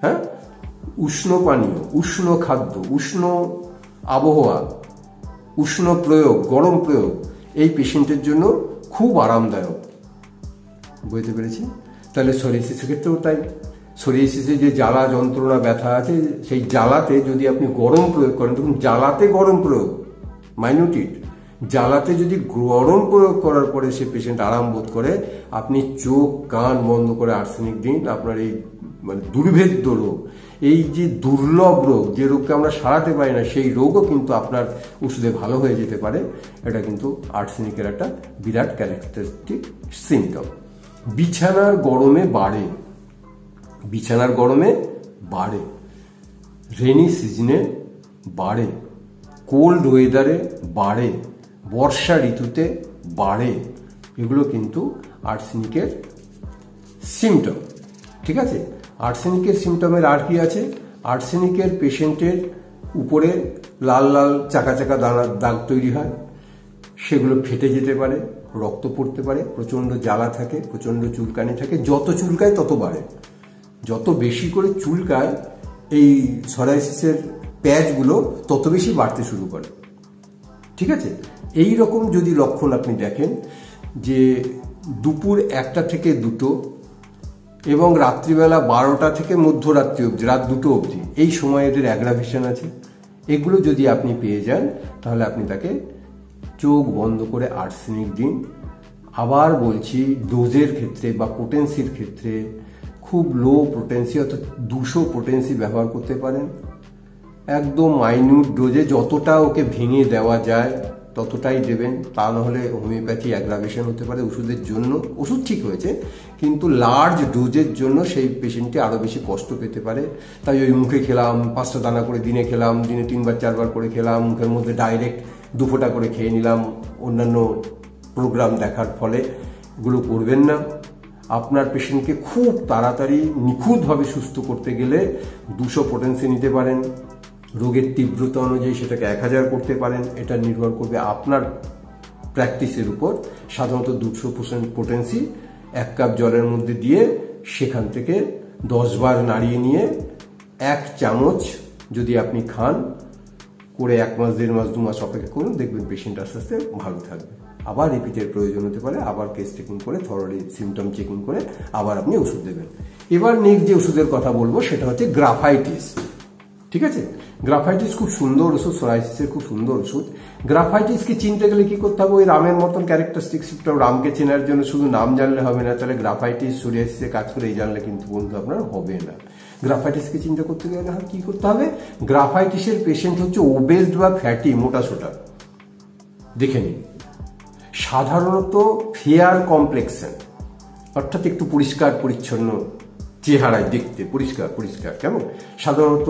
হ্যাঁ, উষ্ণ পানীয়, উষ্ণ খাদ্য, উষ্ণ আবহাওয়া, উষ্ণ প্রয়োগ, গরম প্রয়োগ এই পেশেন্টের জন্য খুব আরামদায়ক। বুঝতে পেরেছি? তাহলে সোরিয়াসিসের ক্ষেত্রেও তাই। সোরিয়াসিসে যে জ্বালা যন্ত্রণা ব্যথা আছে, সেই জ্বালাতে যদি আপনি গরম প্রয়োগ করেন, তখন জ্বালাতে গরম প্রয়োগ, মাইনুটিট, জ্বালাতে যদি গরম প্রয়োগ করার পরে সে পেশেন্ট আরাম বোধ করে, আপনি চোখ কান বন্ধ করে আর্সেনিক দিন, আপনার এই মানে দুর্ভেদ্য রোগ, এই যে দুর্লভ রোগ, যে রোগকে আমরা সারাতে পারি না, সেই রোগও কিন্তু আপনার ওষুধে ভালো হয়ে যেতে পারে। এটা কিন্তু আর্সেনিকের একটা বিরাট ক্যারেক্টারিস্টিক সিমটম। বিছানার গরমে বাড়ে, রেনি সিজনে বাড়ে, কোল্ড ওয়েদারে বাড়ে, বর্ষা ঋতুতে বাড়ে, এগুলো কিন্তু আর্সেনিকের সিমটম। ঠিক আছে? আর্সেনিকের সিমটমের আর কি আছে? আর্সেনিকের পেশেন্টের উপরে লাল লাল চাকা চাকা দাগ তৈরি হয়, সেগুলো ফেটে যেতে পারে, রক্ত পড়তে পারে, প্রচণ্ড জ্বালা থাকে, প্রচণ্ড চুলকানি থাকে, যত চুলকায় তত বাড়ে, যত বেশি করে চুলকায় এই সোরাইসিসের প্যাচগুলো তত বেশি বাড়তে শুরু করে। ঠিক আছে? এই রকম যদি লক্ষণ আপনি দেখেন যে দুপুর 1টা থেকে 2টো এবং রাত্রিবেলা 12টা থেকে মধ্যরাত্রি অবধি, রাত 2টো অবধি, এই সময় এদের অ্যাগ্রাভেশন আছে, এগুলো যদি আপনি পেয়ে যান তাহলে আপনি তাকে চোখ বন্ধ করে আর্সেনিক দিন। আবার বলছি, ডোজের ক্ষেত্রে বা পোটেন্সির ক্ষেত্রে খুব লো পোটেন্সি অর্থাৎ 200 পোটেন্সি ব্যবহার করতে পারেন। একদম মাইনিউট ডোজে যতটা ওকে ভেঙে দেওয়া যায় ততটাই দেবেন, তা নাহলে হোমিওপ্যাথি অ্যাগ্রাভেশন হতে পারে ওষুধের জন্য। ওষুধ ঠিক হয়েছে, কিন্তু লার্জ ডোজের জন্য সেই পেশেন্টটি আরও বেশি কষ্ট পেতে পারে। তাই ওই মুখে খেলাম, 5টা দানা করে দিনে খেলাম, দিনে 3বার 4বার করে খেলাম, মুখের মধ্যে ডাইরেক্ট 2 ফোঁটা করে খেয়ে নিলাম, অন্যান্য প্রোগ্রাম দেখার ফলে এগুলো করবেন না। আপনার পেশেন্টকে খুব তাড়াতাড়ি নিখুঁতভাবে সুস্থ করতে গেলে 200 পোটেন্সি নিতে পারেন, রোগের তীব্রতা অনুযায়ী সেটাকে 1000 করতে পারেন। এটা নির্ভর করবে আপনার প্র্যাকটিসের উপর। সাধারণত 200% পোটেন্সি 1 কাপ জলের মধ্যে দিয়ে সেখান থেকে 10 বার নাড়িয়ে নিয়ে 1 চামচ যদি আপনি খান, করে 1 মাস 1.5 মাস 2 মাস অপেক্ষা করুন, দেখবেন পেশেন্ট আস্তে আস্তে ভালো থাকবে। আবার রিপিটের প্রয়োজন হতে পারে, আবার কেস চেকিং করে, থরলি সিমটম চেকিং করে আবার আপনি ওষুধ দেবেন। এবার নেক্সট যে ওষুধের কথা বলবো সেটা হচ্ছে গ্রাফাইটিস। ঠিক আছে? গ্রাফাইটিস খুব সুন্দর ওষুধ, সোরাইসিসের খুব সুন্দর ওষুধ। গ্রাফাইটিসকে চিনতে গেলে কি করতে হবে? ওই রামের মতন ক্যারেক্টারিস্টিক সিমটম। রামকে চেনার জন্য শুধু নাম জানলে হবে না, তাহলে গ্রাফাইটিস সোরিয়াসিসে কাজ করে এই জানলে কিন্তু বন্ধু আপনার হবে না। গ্রাফাইটিসকে চিন্তা করতে গেলে কি করতে হবে? গ্রাফাইটিসের পেশেন্ট হচ্ছে ওবেসড বা ফ্যাটি, মোটা সোটা। দেখে নিন, সাধারণত ফেয়ার কমপ্লেক্সন, অর্থাৎ একটু পরিষ্কার পরিচ্ছন্ন চেহারায় দেখতে, পরিষ্কার পরিষ্কার কেমন, সাধারণত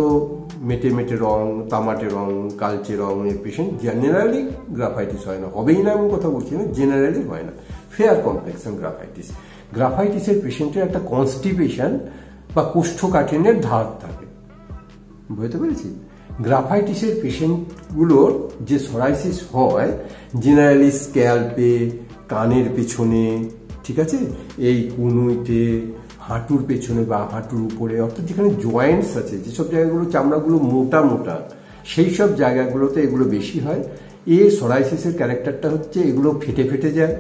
মেটে মেটে রং, তামাটে রং, কালচে রঙের পেশেন্ট জেনারেলি গ্রাফাইটিস হয় না, হবেই না এমন কথা বলছি না, জেনারেলি হয় না। Fair complexion graphites. গ্রাফাইটিসের পেশেন্টের একটা কনস্টিপেশন বা কোষ্ঠকাঠিন্যের ধার থাকে, বুঝতে পেরেছি? গ্রাফাইটিসের পেশেন্টগুলোর যে সরাইসিস হয় জেনারেলি স্ক্যাল্পে, কানের পেছনে, ঠিক আছে, এই কনুইতে, হাঁটুর পেছনে বা হাঁটুর উপরে, অর্থাৎ যেখানে জয়েন্টস আছে, যেসব জায়গাগুলো চামড়াগুলো মোটা মোটা, সেই সব জায়গাগুলোতে এগুলো বেশি হয়। এই সরাইসিসের ক্যারেক্টারটা হচ্ছে এগুলো ফেটে ফেটে যায়,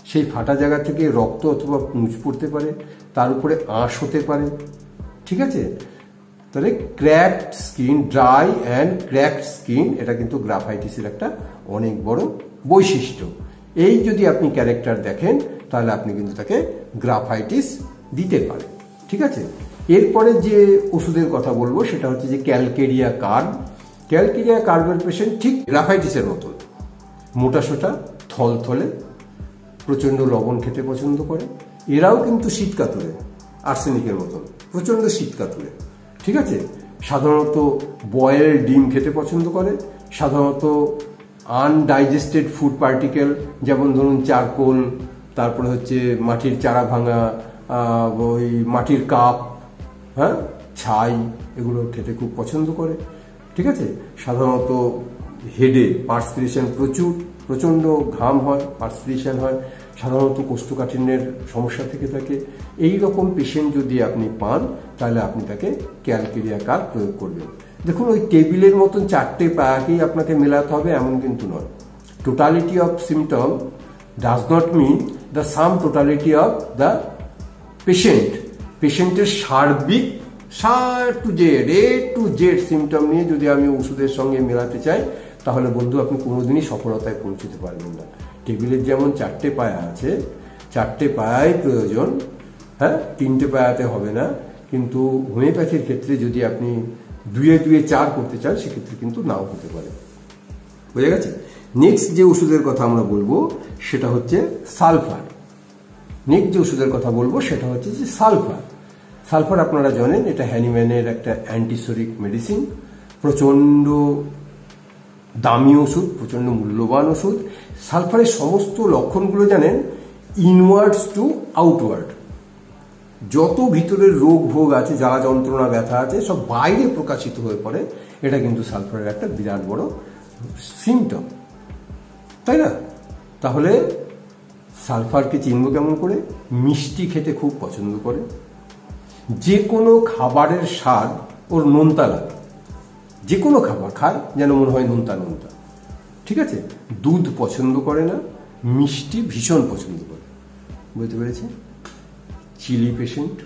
সেই ফাটা জায়গা থেকে রক্ত অথবা পুঁজ পড়তে পারে, তার উপরে আঁশ হতে পারে, ঠিক আছে? তাহলে cracked skin, dry and cracked skin, এটা কিন্তু গ্রাফাইটিসের একটা অনেক বড় বৈশিষ্ট্য। এই যদি আপনি ক্যারেক্টার দেখেন তাহলে আপনি কিন্তু তাকে গ্রাফাইটিস দিতে পারেন, ঠিক আছে? এরপরে যে ওষুধের কথা বলবো সেটা হচ্ছে যে ক্যালকেরিয়া কার্ভ। ক্যালকেরিয়া কার্ভের পেশেন্ট ঠিক গ্রাফাইটিসের মতন, মোটা সোটা, থলথলে, প্রচণ্ড লবণ খেতে পছন্দ করে। এরাও কিন্তু শীতকাতুরে, আর্সেনিকের মতন প্রচণ্ড শীতকাতুরে, ঠিক আছে? সাধারণত বয়েল ডিম খেতে পছন্দ করে, সাধারণত আনডাইজেস্টেড ফুড পার্টিকেল, যেমন ধরুন চারকোল, তারপরে হচ্ছে মাটির চারা ভাঙা, ওই মাটির কাপ, হ্যাঁ, ছাই, এগুলো খেতে খুব পছন্দ করে, ঠিক আছে? সাধারণত হেডে পার্সপিরেশন, প্রচণ্ড ঘাম হয়, পার্সপিরেশন হয়, সাধারণত কোষ্ঠকাঠিন্যের সমস্যা থেকে থাকে। এই রকম পেশেন্ট যদি আপনি পান তাহলে আপনি তাকে ক্যালকেরিয়া কার্ভ প্রয়োগ করবেন। দেখুন, ওই টেবিলের মতন চারটে পায়াকেই আপনাকে মেলাতে হবে এমন কিন্তু নয়। Totality of symptom does not mean the sum totality of the পেশেন্টের সার্বিক এ টু জেড সিমটম নিয়ে যদি আমি ওষুধের সঙ্গে মেলাতে চাই তাহলে বন্ধু আপনি কোনোদিনই সফলতায় পৌঁছতে পারবেন না। টেবিলের যেমন চারটে পায়া আছে, চারটে পায়াই প্রয়োজন, হ্যাঁ, তিনটে পায়াতে হবে না। কিন্তু হোমিওপ্যাথির ক্ষেত্রে যদি আপনি দুয়ে দুয়ে চার করতে চান সেক্ষেত্রে কিন্তু নাও হতে পারে, বুঝে গেছে? নেক্সট যে ওষুধের কথা আমরা বলবো সেটা হচ্ছে সালফার। সালফার আপনারা জানেন এটা হ্যানিম্যানের একটা অ্যান্টিসোরিক মেডিসিন, প্রচণ্ড দামি ওষুধ, প্রচণ্ড মূল্যবান ওষুধ। সালফারের সমস্ত লক্ষণগুলো জানেন ইনওয়ার্ডস টু আউটওয়ার্ড, যত ভিতরের রোগ ভোগ আছে, জ্বালা যন্ত্রণা ব্যথা আছে, সব বাইরে প্রকাশিত হয়ে পড়ে। এটা কিন্তু সালফারের একটা বিরাট বড় সিমটম, তাই না? তাহলে সালফারকে চিনব কেমন করে? মিষ্টি খেতে খুব পছন্দ করে, যে কোনো খাবারের স্বাদ ওর নোনতা লাগে, যে কোনো খাবার খায় যেন মনে হয় নোনতা নোনতা, ঠিক আছে? দুধ পছন্দ করে না, মিষ্টি ভীষণ পছন্দ করে, বুঝতে পেরেছি? চিলি পেশেন্ট,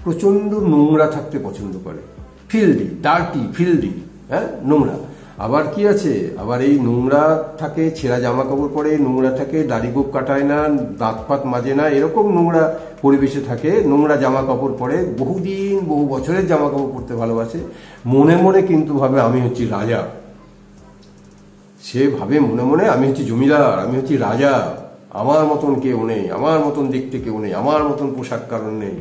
প্রচণ্ড নোংরা থাকতে পছন্দ করে, ফিল্ডি, হ্যাঁ, নোংরা। আবার কি আছে, আবার এই নোংরা থাকে, ছেঁড়া জামা কাপড় পরে, নোংরা থাকে, দাড়ি গোপ কাটায় না, দাঁত ফাত মাজে না, এরকম নোংরা পরিবেশে থাকে, নোংরা জামা কাপড় পরে, বহু বছরের জামা কাপড় পরতে ভালোবাসে, মনে মনে কিন্তু ভাবে আমি হচ্ছি রাজা। সে ভাবে মনে মনে আমি হচ্ছি জমিদার, আমি হচ্ছি রাজা, আমার মতন কেউ নেই, আমার মতন দেখতে কেউ নেই, আমার মতন পোশাক কারণ নেই,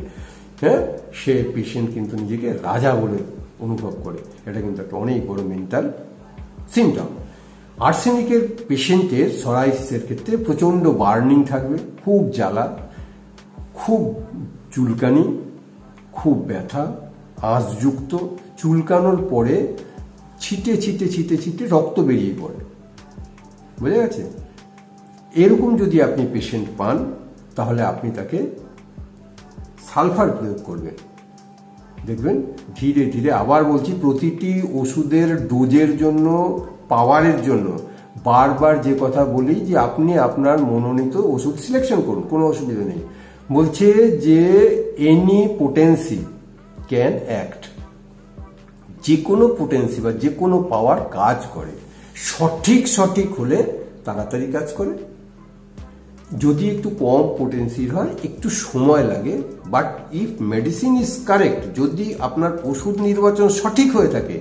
হ্যাঁ। সে পেশেন্ট কিন্তু নিজেকে রাজা বলে অনুভব করে। এটা কিন্তু একটা অনেক বড় মেন্টাল সিমটম। আর্সেনিকের পেশেন্টের সরাইসিসের ক্ষেত্রে প্রচণ্ড বার্নিং থাকবে, খুব জ্বালা, খুব চুলকানি, খুব ব্যথা, আঁশযুক্ত, চুলকানোর পরে ছিটে ছিটে ছিটে ছিটে রক্ত বেরিয়ে পড়ে, বুঝে গেছে? এরকম যদি আপনি পেশেন্ট পান তাহলে আপনি তাকে সালফার প্রয়োগ করবেন। দেখবেন ধীরে ধীরে, আবার বলছি, প্রতিটি ওষুধের ডোজের জন্য, পাওয়ারের জন্য বারবার যে কথা বলি যে আপনি আপনার মনোনীত ওষুধ সিলেকশন করুন, কোনো অসুবিধা নেই। বলছে যে এনি পোটেন্সি ক্যান অ্যাক্ট, যে কোনো পোটেন্সি বা যে কোনো পাওয়ার কাজ করে, সঠিক হলে তাড়াতাড়ি কাজ করে, যদি একটু কম পোটেন্সির হয় একটু সময় লাগে, but if medicine is correct, যদি আপনার ওষুধ নির্বাচন সঠিক হয়ে থাকে,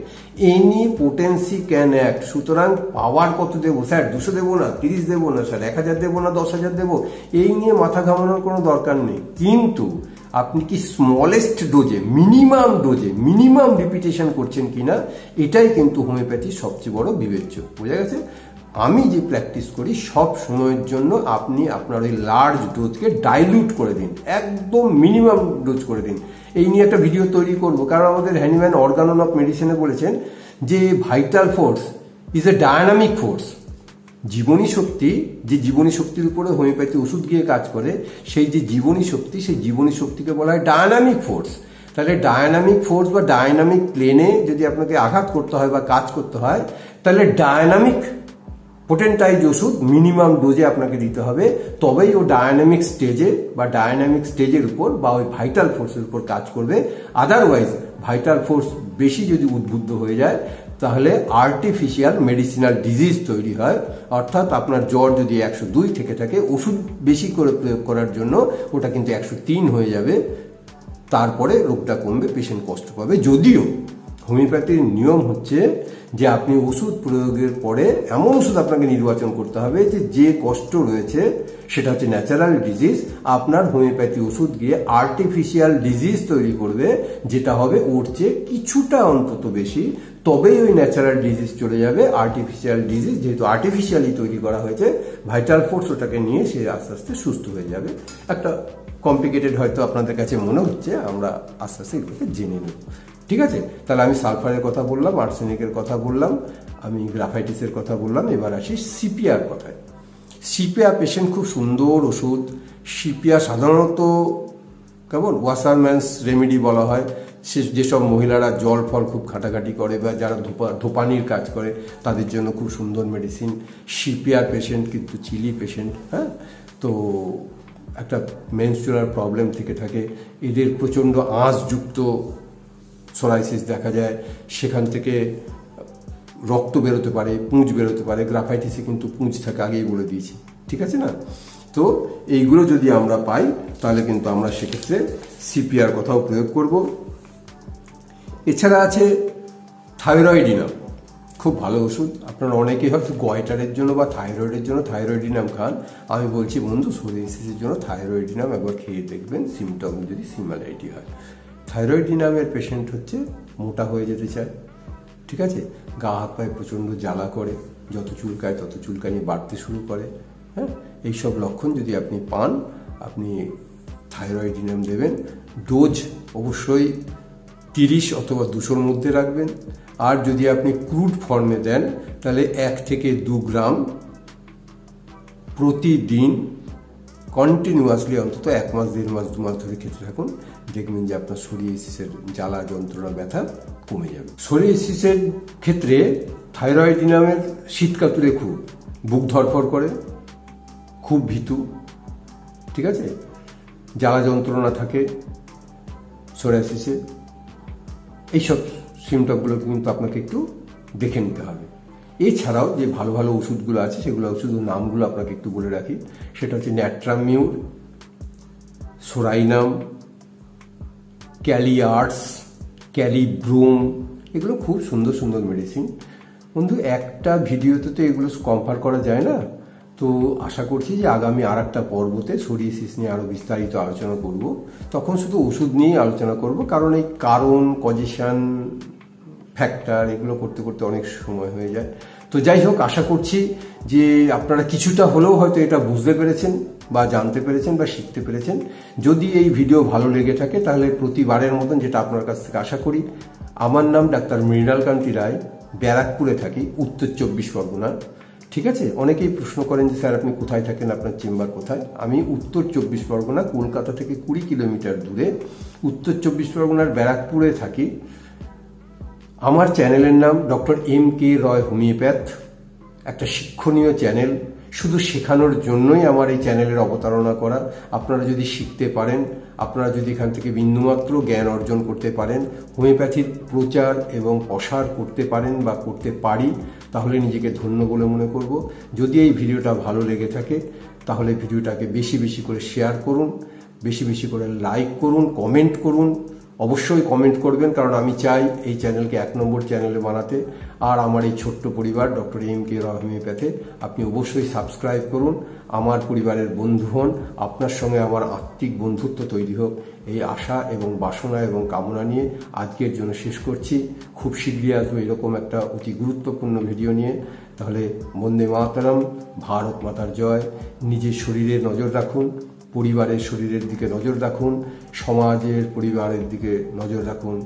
এনি পোটেন্সি ক্যান অ্যাক্ট। সুতরাং পাওয়ার কত দেবো স্যার, 200 দেবো না, 30 দেবো না স্যার, 1000 দেবো না, 10,000 দেবো, এই নিয়ে মাথা ঘামানোর কোনো দরকার নেই। কিন্তু আপনি কি স্মলেস্ট ডোজে, মিনিমাম রিপিটেশন করছেন কিনা, এটাই কিন্তু হোমিওপ্যাথির সবচেয়ে বড় বিবেচ্য। বোঝা গেছে? আমি যে প্র্যাকটিস করি সব সময়ের জন্য আপনি আপনার ওই লার্জ ডোজকে ডাইলিউট করে দিন, একদম মিনিমাম ডোজ করে দিন। এই নিয়ে একটা ভিডিও তৈরি করব, কারণ আমাদের হ্যানিম্যান অর্গানন অফ মেডিসিনে বলেছেন যে vital force is a dynamic force. জীবনী শক্তির উপরে হোমিওপ্যাথি ওষুধ গিয়ে কাজ করে, সেই যে জীবনী শক্তিকে বলা হয় ডায়নামিক ফোর্স। তাহলে ডায়নামিক ফোর্স বা ডায়নামিক প্লেনে যদি আপনাকে আঘাত করতে হয় বা কাজ করতে হয়, তাহলে ডায়নামিক পোটেন্টাইজ ওষুধ মিনিমাম ডোজে আপনাকে দিতে হবে, তবেই ও ডায়নামিক স্টেজের উপর বা ওই ভাইটাল ফোর্সের উপর কাজ করবে। আদারওয়াইজ ভাইটাল ফোর্স বেশি যদি উদ্বুদ্ধ হয়ে যায়, তাহলে আর্টিফিশিয়াল মেডিসিনাল ডিজিজ তৈরি হয়। অর্থাৎ আপনার জ্বর যদি 102 থেকে থাকে, ওষুধ বেশি করে প্রয়োগ করার জন্য ওটা কিন্তু 103 হয়ে যাবে, তারপরে রোগটা কমবে, পেশেন্ট কষ্ট পাবে। যদিও হোমিওপ্যাথির নিয়ম হচ্ছে যে আপনি ওষুধ প্রয়োগের পরে এমন ওষুধ আপনাকে নির্বাচন করতে হবে যে কষ্ট রয়েছে সেটা হচ্ছে ন্যাচারাল ডিজিজ, আপনার হোমিওপ্যাথি ওষুধ গিয়ে আর্টিফিশিয়াল ডিজিজ তৈরি করবে, যেটা হবে ওর চেয়ে কিছুটা অন্তত বেশি, তবেই ওই ন্যাচারাল ডিজিজ চলে যাবে। আর্টিফিশিয়াল ডিজিজ যেহেতু আর্টিফিশিয়ালি তৈরি করা হয়েছে, ভাইটাল ফোর্স ওটাকে নিয়ে সে আস্তে আস্তে সুস্থ হয়ে যাবে। একটা কমপ্লিকেটেড হয়তো আপনাদের কাছে মনে হচ্ছে, আমরা আস্তে আস্তে এগুলোকে জেনে নেব। ঠিক আছে? তাহলে আমি সালফারের কথা বললাম, আর্সেনিকের কথা বললাম, আমি গ্রাফাইটিসের কথা বললাম, এবার আসি সিপিআর কথায়। সিপিআর পেশেন্ট খুব সুন্দর ওষুধ। সিপিআর সাধারণত কেমন ওয়াশারম্যানস রেমেডি বলা হয়, যেসব মহিলারা জল ফল খুব ঘাটাঘাটি করে বা যারা ধোপানির কাজ করে তাদের জন্য খুব সুন্দর মেডিসিন। সিপিআর পেশেন্ট কিন্তু চিলি পেশেন্ট, হ্যাঁ, তো একটা মেনস্ট্রুয়াল প্রবলেম থেকে থাকে, এদের প্রচণ্ড আঁশযুক্ত সোরাইসিস দেখা যায়, সেখান থেকে রক্ত বেরোতে পারে, পুঁজ বেরোতে পারে। গ্রাফাইটিসে কিন্তু পুঁজ থাকে, আগেই বলে দিয়েছি, ঠিক আছে না? তো এইগুলো যদি আমরা পাই, তাহলে কিন্তু আমরা সেক্ষেত্রে সিপিআর কথাও প্রয়োগ করব। এছাড়া আছে থাইরয়েডিনাম, খুব ভালো ওষুধ। আপনারা অনেকেই হয়তো গয়টারের জন্য বা থাইরয়েডের জন্য থাইরয়েডিনাম খান। আমি বলছি বন্ধু, সোরিয়াসিসের জন্য থাইরয়েডিনাম একবার খেয়ে দেখবেন, সিমটম যদি সিমিলারিটি হয়। থাইরয়েডিনামের পেশেন্ট হচ্ছে মোটা হয়ে যেতে চায়, ঠিক আছে, গা হাত পায়ে প্রচণ্ড জ্বালা করে, যত চুলকায় তত চুলকানি বাড়তে শুরু করে, হ্যাঁ, এইসব লক্ষণ যদি আপনি পান, আপনি থাইরয়েডিনাম দেবেন। ডোজ অবশ্যই 30 অথবা 200-র মধ্যে রাখবেন। আর যদি আপনি ক্রুড ফর্মে দেন, তাহলে 1 থেকে 2 গ্রাম প্রতিদিন কন্টিনিউয়াসলি অন্তত 1 মাস, 1.5 মাস, 2 মাস ধরে খেতে থাকুন। দেখবেন যে আপনার সোরিয়াসিসের জ্বালা যন্ত্রণা ব্যথা কমে যাবে। সোরিয়াসিসের ক্ষেত্রে থাইরয়েডিনামের শীতকাতুরে খুব বুক ধরফর করে, খুব ভীতু, ঠিক আছে, জ্বালা যন্ত্রণা থাকে সোরিয়াসিসে। এইসব সিমটমগুলো কিন্তু আপনাকে একটু দেখে নিতে হবে। এছাড়াও যে ভালো ভালো ওষুধগুলো আছে, সেগুলো ওষুধের নামগুলো আপনাকে একটু বলে রাখি। সেটা হচ্ছে ন্যাট্রামিউর, সোরাইনাম, ক্যালিয়ার্স, ক্যালিব্রোম, এগুলো খুব সুন্দর সুন্দর মেডিসিন। বন্ধু, একটা ভিডিওতে তো এগুলো কম্পেয়ার করা যায় না, তো আশা করছি যে আগামী আর একটা পর্বতে সোরিয়াসিস নিয়ে আরও বিস্তারিত আলোচনা করব। তখন শুধু ওষুধ নিয়েই আলোচনা করব, কারণ এই কারণ, কজেশন, ফ্যাক্টর এগুলো করতে করতে অনেক সময় হয়ে যায়। তো যাই হোক, আশা করছি যে আপনারা কিছুটা হলেও হয়তো এটা বুঝতে পেরেছেন বা জানতে পেরেছেন বা শিখতে পেরেছেন। যদি এই ভিডিও ভালো লেগে থাকে, তাহলে প্রতিবারের মতন যেটা আপনার কাছ থেকে আশা করি, আমার নাম ডাক্তার মৃণালকান্তি রায়, ব্যারাকপুরে থাকি, উত্তর 24 পরগনা। ঠিক আছে? অনেকেই প্রশ্ন করেন যে স্যার আপনি কোথায় থাকেন, আপনার চেম্বার কোথায়? আমি উত্তর 24 পরগনা, কলকাতা থেকে 20 কিলোমিটার দূরে উত্তর 24 পরগনার ব্যারাকপুরে থাকি। আমার চ্যানেলের নাম ডক্টর MK রয় হোমিওপ্যাথ, একটা শিক্ষণীয় চ্যানেল। শুধু শেখানোর জন্যই আমার এই চ্যানেলের অবতারণা করা। আপনারা যদি শিখতে পারেন, আপনারা যদি এখান থেকে বিন্দুমাত্র জ্ঞান অর্জন করতে পারেন, হোমিওপ্যাথির প্রচার এবং প্রসার করতে পারেন বা করতে পারি, তাহলে নিজেকে ধন্য বলে মনে করব। যদি এই ভিডিওটা ভালো লেগে থাকে তাহলে ভিডিওটাকে বেশি বেশি করে শেয়ার করুন, বেশি বেশি করে লাইক করুন, কমেন্ট করুন। অবশ্যই কমেন্ট করবেন, কারণ আমি চাই এই চ্যানেলকে 1 নম্বর চ্যানেলে বানাতে। আর আমার এই ছোট্ট পরিবার ডক্টর MK রাও হোমিওপ্যাথে আপনি অবশ্যই সাবস্ক্রাইব করুন, আমার পরিবারের বন্ধু হন, আপনার সঙ্গে আমার আত্মিক বন্ধুত্ব তৈরি হোক, এই আশা এবং বাসনা এবং কামনা নিয়ে আজকের জন্য শেষ করছি। খুব শীঘ্রই আসবো এরকম একটা অতি গুরুত্বপূর্ণ ভিডিও নিয়ে। তাহলে বন্দে মাতরম, ভারত মাতার জয়। নিজের শরীরে নজর রাখুন, পরিবারের শরীরের দিকে নজর রাখুন, সমাজের পরিবারের দিকে নজর রাখুন।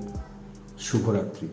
শুভরাত্রি।